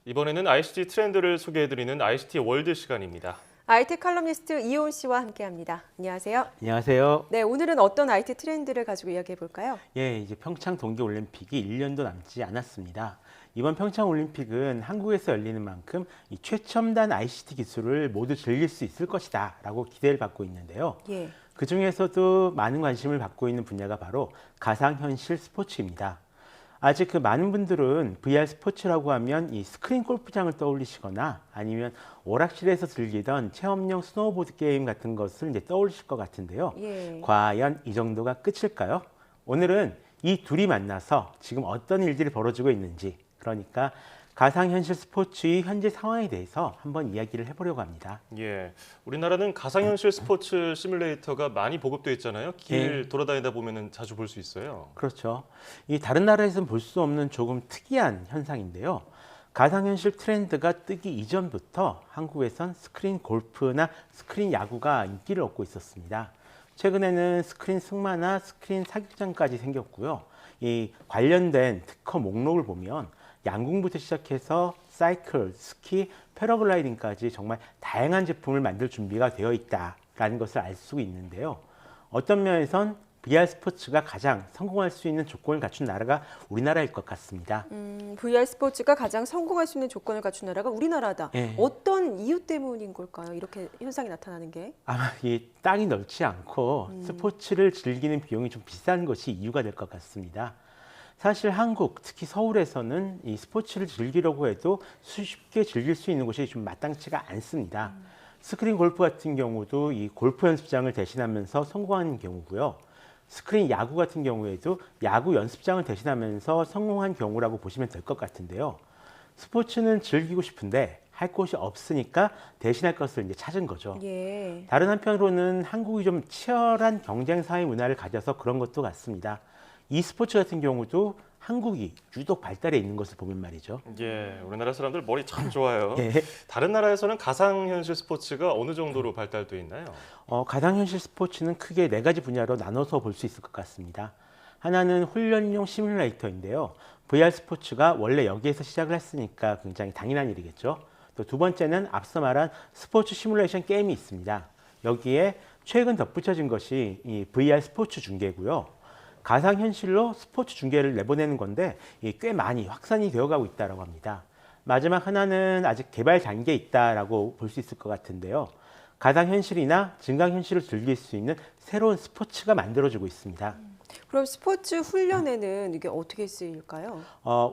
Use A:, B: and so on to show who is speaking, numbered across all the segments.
A: 이번에는 ICT 트렌드를 소개해드리는 ICT 월드 시간입니다.
B: IT 칼럼니스트 이온 씨와 함께합니다. 안녕하세요.
C: 안녕하세요.
B: 네, 오늘은 어떤 IT 트렌드를 가지고 이야기해 볼까요?
C: 예, 이제 평창 동계올림픽이 1년도 남지 않았습니다. 이번 평창 올림픽은 한국에서 열리는 만큼 이 최첨단 ICT 기술을 모두 즐길 수 있을 것이다 라고 기대를 받고 있는데요.
B: 예.
C: 그 중에서도 많은 관심을 받고 있는 분야가 바로 가상현실 스포츠입니다. 아직 많은 분들은 VR 스포츠라고 하면 이 스크린 골프장을 떠올리시거나 아니면 오락실에서 즐기던 체험형 스노우보드 게임 같은 것을 이제 떠올리실 것 같은데요.
B: 예.
C: 과연 이 정도가 끝일까요? 오늘은 이 둘이 만나서 지금 어떤 일들이 벌어지고 있는지, 그러니까 가상현실 스포츠의 현재 상황에 대해서 한번 이야기를 해보려고 합니다.
A: 예, 우리나라는 가상현실 스포츠 시뮬레이터가 많이 보급되어 있잖아요. 길 돌아다니다 보면 자주 볼 수 있어요.
C: 그렇죠. 이 다른 나라에서는 볼 수 없는 조금 특이한 현상인데요. 가상현실 트렌드가 뜨기 이전부터 한국에선 스크린 골프나 스크린 야구가 인기를 얻고 있었습니다. 최근에는 스크린 승마나 스크린 사격장까지 생겼고요. 이 관련된 특허 목록을 보면 양궁부터 시작해서 사이클, 스키, 패러글라이딩까지 정말 다양한 제품을 만들 준비가 되어 있다라는 것을 알 수 있는데요. 어떤 면에선 VR 스포츠가 가장 성공할 수 있는 조건을 갖춘 나라가 우리나라일 것 같습니다.
B: VR 스포츠가 가장 성공할 수 있는 조건을 갖춘 나라가 우리나라다.
C: 예.
B: 어떤 이유 때문인 걸까요? 이렇게 현상이 나타나는 게?
C: 아마 이 땅이 넓지 않고 스포츠를 즐기는 비용이 좀 비싼 것이 이유가 될 것 같습니다. 사실 한국, 특히 서울에서는 이 스포츠를 즐기려고 해도 쉽게 즐길 수 있는 곳이 좀 마땅치가 않습니다. 스크린 골프 같은 경우도 이 골프 연습장을 대신하면서 성공한 경우고요. 스크린 야구 같은 경우에도 야구 연습장을 대신하면서 성공한 경우라고 보시면 될 것 같은데요. 스포츠는 즐기고 싶은데 할 곳이 없으니까 대신할 것을 이제 찾은 거죠.
B: 예.
C: 다른 한편으로는 한국이 좀 치열한 경쟁 사회 문화를 가져서 그런 것도 같습니다. e스포츠 같은 경우도 한국이 유독 발달해 있는 것을 보면 말이죠.
A: 예, 우리나라 사람들 머리 참 좋아요.
C: 예.
A: 다른 나라에서는 가상현실 스포츠가 어느 정도로 발달되어 있나요?
C: 가상현실 스포츠는 크게 네 가지 분야로 나눠서 볼 수 있을 것 같습니다. 하나는 훈련용 시뮬레이터인데요. VR 스포츠가 원래 여기에서 시작을 했으니까 굉장히 당연한 일이겠죠. 또 두 번째는 앞서 말한 스포츠 시뮬레이션 게임이 있습니다. 여기에 최근 덧붙여진 것이 이 VR 스포츠 중계고요. 가상현실로 스포츠 중계를 내보내는 건데 꽤 많이 확산이 되어가고 있다고 합니다. 마지막 하나는 아직 개발 단계에 있다고 볼 수 있을 것 같은데요. 가상현실이나 증강현실을 즐길 수 있는 새로운 스포츠가 만들어지고 있습니다.
B: 그럼 스포츠 훈련에는 이게 어떻게 쓰일까요?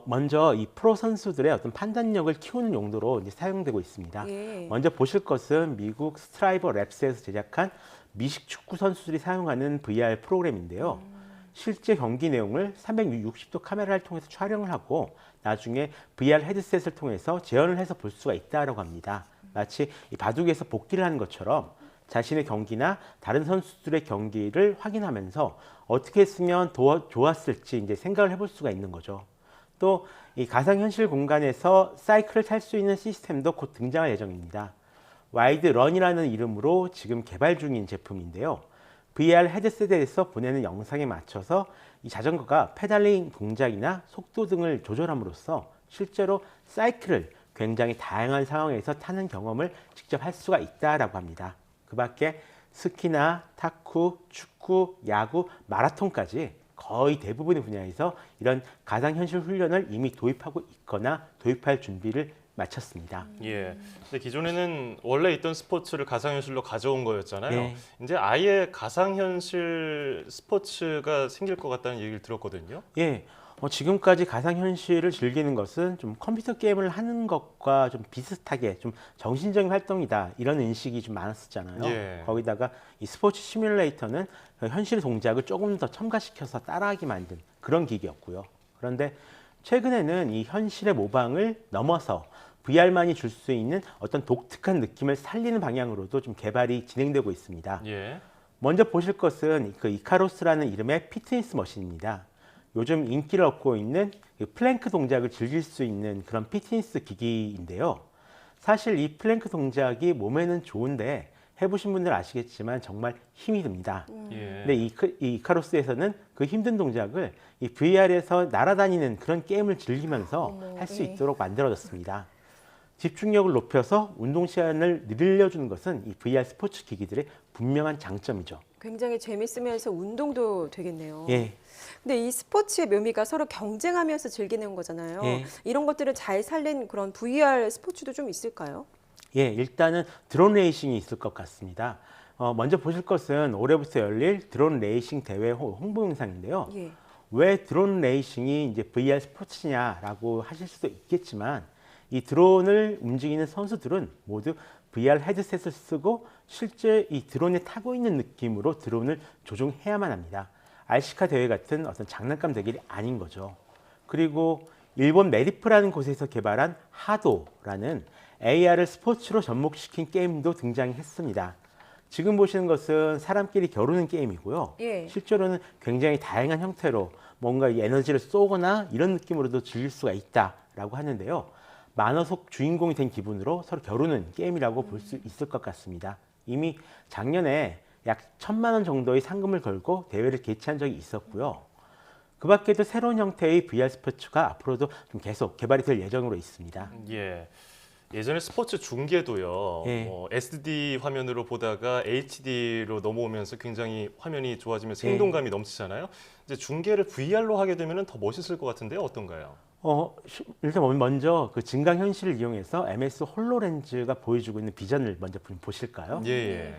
C: 먼저 이 프로 선수들의 어떤 판단력을 키우는 용도로 이제 사용되고 있습니다.
B: 예.
C: 먼저 보실 것은 미국 스트라이버 랩스에서 제작한 미식 축구 선수들이 사용하는 VR 프로그램인데요. 실제 경기 내용을 360도 카메라를 통해서 촬영을 하고 나중에 VR 헤드셋을 통해서 재현을 해서 볼 수가 있다고 합니다. 마치 이 바둑에서 복기를 하는 것처럼 자신의 경기나 다른 선수들의 경기를 확인하면서 어떻게 했으면 좋았을지 이제 생각을 해볼 수가 있는 거죠. 또 이 가상현실 공간에서 사이클을 탈 수 있는 시스템도 곧 등장할 예정입니다. 와이드 런이라는 이름으로 지금 개발 중인 제품인데요. VR 헤드셋에서 보내는 영상에 맞춰서 이 자전거가 페달링 동작이나 속도 등을 조절함으로써 실제로 사이클을 굉장히 다양한 상황에서 타는 경험을 직접 할 수가 있다고 합니다. 그 밖에 스키나 탁구, 축구, 야구, 마라톤까지 거의 대부분의 분야에서 이런 가상현실 훈련을 이미 도입하고 있거나 도입할 준비를 마쳤습니다.
A: 예, 근데 기존에는 원래 있던 스포츠를 가상현실로 가져온 거였잖아요.
C: 네.
A: 이제 아예 가상현실 스포츠가 생길 것 같다는 얘기를 들었거든요.
C: 예, 지금까지 가상현실을 즐기는 것은 좀 컴퓨터 게임을 하는 것과 좀 비슷하게 좀 정신적인 활동이다 이런 인식이 좀 많았었잖아요.
A: 예.
C: 거기다가 이 스포츠 시뮬레이터는 그 현실 동작을 조금 더 첨가시켜서 따라하게 만든 그런 기기였고요. 그런데 최근에는 이 현실의 모방을 넘어서 VR만이 줄 수 있는 어떤 독특한 느낌을 살리는 방향으로도 좀 개발이 진행되고 있습니다.
A: 예.
C: 먼저 보실 것은 그 이카로스라는 이름의 피트니스 머신입니다. 요즘 인기를 얻고 있는 플랭크 동작을 즐길 수 있는 그런 피트니스 기기인데요. 사실 이 플랭크 동작이 몸에는 좋은데 해보신 분들 아시겠지만 정말 힘이 듭니다.
A: 예.
C: 근데 이 이카로스에서는 그 힘든 동작을 이 VR에서 날아다니는 그런 게임을 즐기면서 할 수
B: 예.
C: 있도록 만들어졌습니다. 집중력을 높여서 운동 시간을 늘려주는 것은 이 VR 스포츠 기기들의 분명한 장점이죠.
B: 굉장히 재밌으면서 운동도 되겠네요.
C: 예.
B: 근데 이 스포츠의 묘미가 서로 경쟁하면서 즐기는 거잖아요.
C: 예.
B: 이런 것들을 잘 살린 그런 VR 스포츠도 좀 있을까요?
C: 예, 일단은 드론 레이싱이 있을 것 같습니다. 먼저 보실 것은 올해부터 열릴 드론 레이싱 대회 홍보 영상인데요.
B: 예.
C: 왜 드론 레이싱이 이제 VR 스포츠냐라고 하실 수도 있겠지만 이 드론을 움직이는 선수들은 모두 VR 헤드셋을 쓰고 실제 이 드론에 타고 있는 느낌으로 드론을 조종해야만 합니다. RC카 대회 같은 어떤 장난감 대결이 아닌 거죠. 그리고 일본 메리프라는 곳에서 개발한 하도라는 AR을 스포츠로 접목시킨 게임도 등장했습니다. 지금 보시는 것은 사람끼리 겨루는 게임이고요.
B: 예.
C: 실제로는 굉장히 다양한 형태로 뭔가 이 에너지를 쏘거나 이런 느낌으로도 즐길 수가 있다라고 하는데요. 만화 속 주인공이 된 기분으로 서로 겨루는 게임이라고 볼 수 있을 것 같습니다. 이미 작년에 약 1,000만 원 정도의 상금을 걸고 대회를 개최한 적이 있었고요. 그 밖에도 새로운 형태의 VR 스포츠가 앞으로도 좀 계속 개발이 될 예정으로 있습니다.
A: 예. 예전에 스포츠 중계도요.
C: 예.
A: SD 화면으로 보다가 HD로 넘어오면서 굉장히 화면이 좋아지면서
C: 예.
A: 생동감이 넘치잖아요. 이제 중계를 VR로 하게 되면 더 멋있을 것 같은데요. 어떤가요?
C: 일단 먼저 그 증강현실을 이용해서 MS 홀로렌즈가 보여주고 있는 비전을 먼저 보실까요?
A: 예.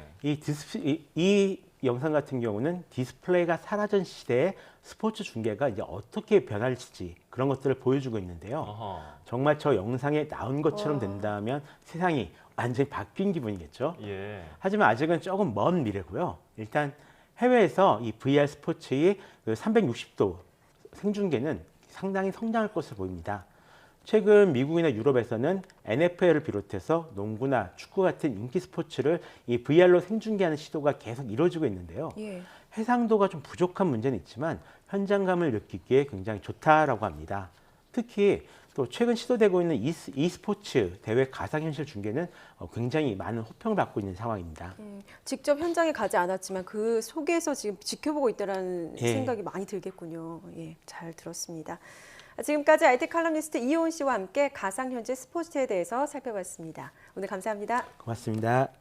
C: 이 영상 같은 경우는 디스플레이가 사라진 시대의 스포츠 중계가 이제 어떻게 변할지 그런 것들을 보여주고 있는데요.
A: 아하.
C: 정말 저 영상에 나온 것처럼 된다면 세상이 완전히 바뀐 기분이겠죠.
A: 예.
C: 하지만 아직은 조금 먼 미래고요. 일단 해외에서 이 VR 스포츠의 그 360도 생중계는 상당히 성장할 것으로 보입니다. 최근 미국이나 유럽에서는 NFL을 비롯해서 농구나 축구 같은 인기 스포츠를 이 VR로 생중계하는 시도가 계속 이루어지고 있는데요.
B: 예.
C: 해상도가 좀 부족한 문제는 있지만 현장감을 느끼기에 굉장히 좋다라고 합니다. 특히 또 최근 시도되고 있는 e스포츠 대회 가상현실 중계는 굉장히 많은 호평을 받고 있는 상황입니다.
B: 직접 현장에 가지 않았지만 그 속에서 지금 지켜보고 있다는
C: 예.
B: 생각이 많이 들겠군요. 예, 잘 들었습니다. 지금까지 IT 칼럼니스트 이호은 씨와 함께 가상현실 스포츠에 대해서 살펴봤습니다. 오늘 감사합니다.
C: 고맙습니다.